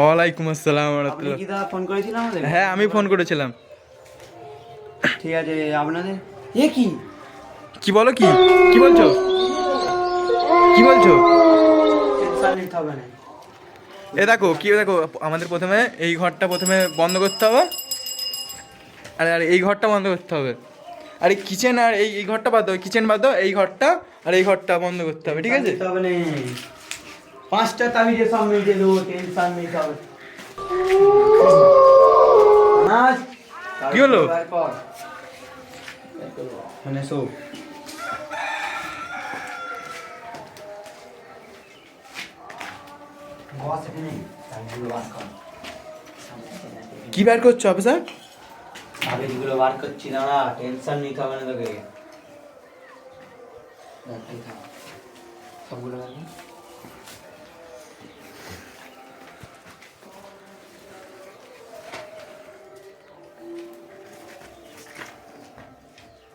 ওয়ালাইকুম আসসালাম ওয়া আপনি রাহমাতুল্লাহ। কি দাদা ফোন করেছিলেন আমাদের? হ্যাঁ আমি ফোন করেছিলাম। ঠিক আছে আপনাদের এ কি কি বলো কি কি বলছো কি বলছো? টেনশন নিতে হবে না। এ দেখো কি দেখো, আমাদের প্রথমে এই ঘরটা প্রথমে বন্ধ করতে হবে। আরে আরে এই ঘরটা বন্ধ করতে হবে। আরে কিচেন আর এই ঘরটা বাদ দাও, কিচেন বাদ দাও, এই ঘরটা আর এই ঘরটা বন্ধ করতে হবে, ঠিক আছে? নিতে হবে না। 5টা তাবিজে সব মিটিয়ে দেবো, টেনশন নিতে হবে না। কি হলো? মানে সো বস এখানে তাবিজগুলো বার কর। কি বের করছো অফিসার? তাবিজগুলো বার করছি, দাঁড়া, টেনশন নিতে হবে না তোকে। সবগুলো বার কর।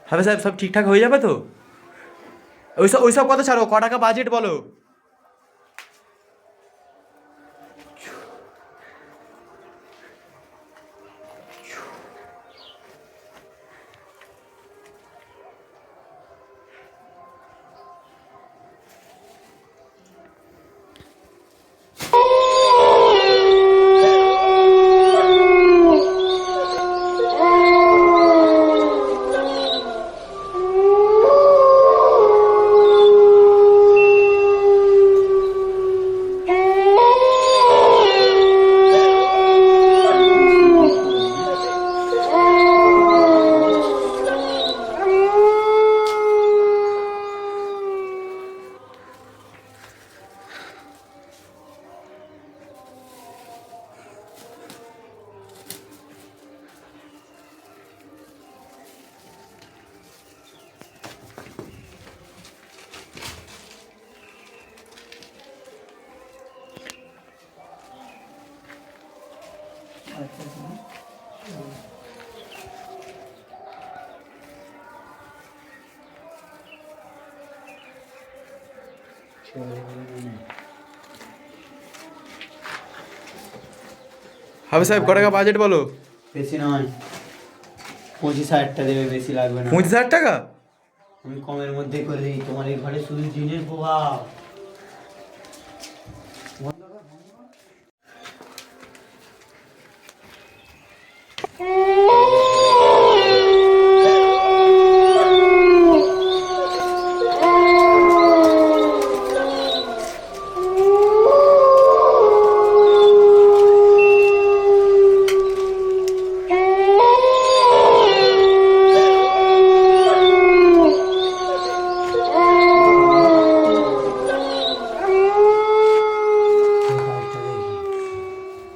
হ্যাঁ সাহেব, সব ঠিকঠাক হয়ে যাবে তো? ওইসব ওইসব কথা ছাড়ো, ক টাকা বাজেট বলো। হাবে সাহেব, ক টাকা বাজেট বলো। বেশি নয়, 25,000টা দেবে, বেশি লাগবে না। 25,000 টাকা? আমি কমের মধ্যে করে দিই, তোমার এই ঘরে শুধু জিনের প্রভাব।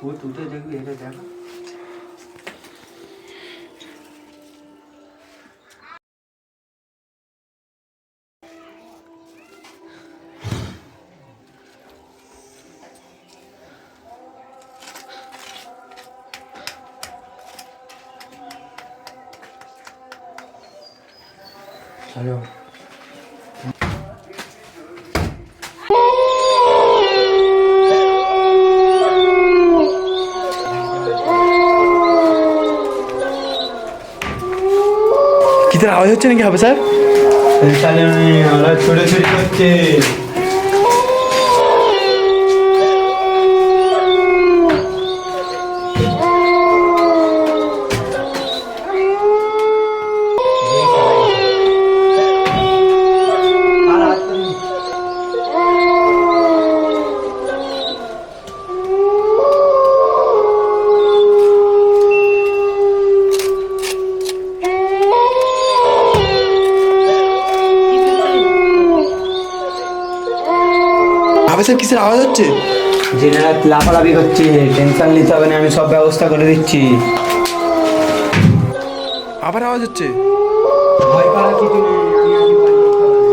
ও টুটে দেখবি, এটা দেখো। হ্যালো, কিসের আওয়াজ হচ্ছে নাকি হবে স্যার? তাহলে ওরা ছোটাছুটি করছে। আর হাত করিনি। হবে স্যার, কিসের আওয়াজ হচ্ছে? জেনারা লাফালাফি করছে, টেনশন নিতে হবে না, আমি সব ব্যবস্থা করে দিচ্ছি। আবার আওয়াজ হচ্ছে? ভয় পাওয়ার কিছু নেই, আমি আছি, ভয় করতে হবে না।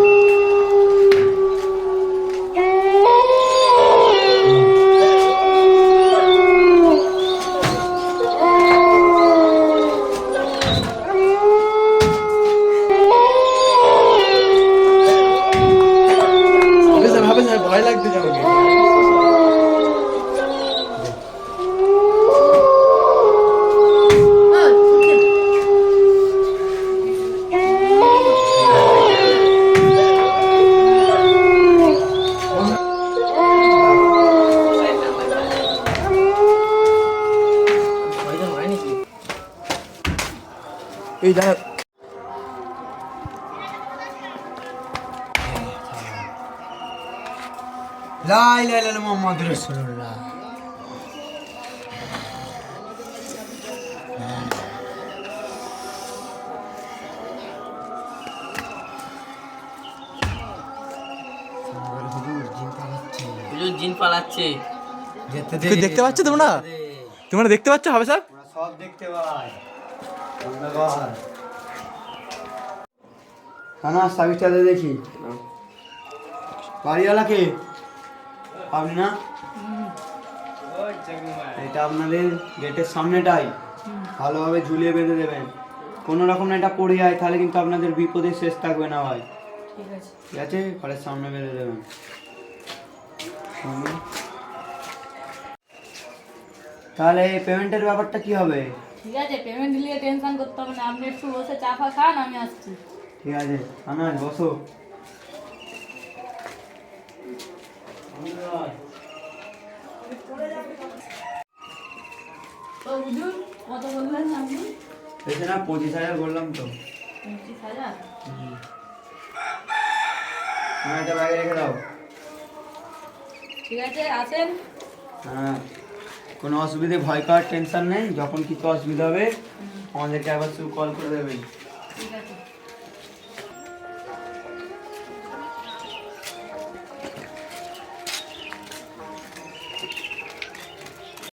হবে স্যার, ভয় লাগতেছে আমাকে। আগেই জানা। লা ইলাহা ইল্লাল্লাহ মুহাম্মাদুর রাসূলুল্লাহ। হুজুর জিন পালাচ্ছে। যেতে দে। তুই দেখতে পাচ্ছ তোমরা? তোমরা দেখতে পাচ্ছ হবে স্যার? আমরা সব দেখতে পাই। ধন্যবাদ। খানা সাবিটাতে দেখি। বাড়িওয়ালা কে? আপনি না? এটা আপনাদের গেটের সামনেটাই ভালোভাবে ঝুলিয়ে বেঁধে দেবেন। কোনো রকম এটা পড়ে যায় তাহলে কিন্তু আপনাদের বিপদের শেষ থাকবে না ভাই। ঠিক আছে, ঘরের সামনে বেঁধে দেবেন। তাহলে পেমেন্টের ব্যাপারটা কি হবে? ঠিক আছে, পেমেন্ট নিয়ে টেনশন করতে হবে না, আপনি একটু বসে চা ফা খান, আমি আসছি। ঠিক আছে, আনাজ বসো। তো হুজুর কত বললেন আপনি? এসে না 25,000 বললাম তো। 25,000? এটা ব্যাগে রেখে দাও। ঠিক আছে, আসেন। হ্যাঁ, কোনো অসুবিধে ভয় করার টেনশন নেই। যখন কিছু অসুবিধা হবে আমাদেরকে একবার শুধু কল করে দেবেন। ঠিক আছে।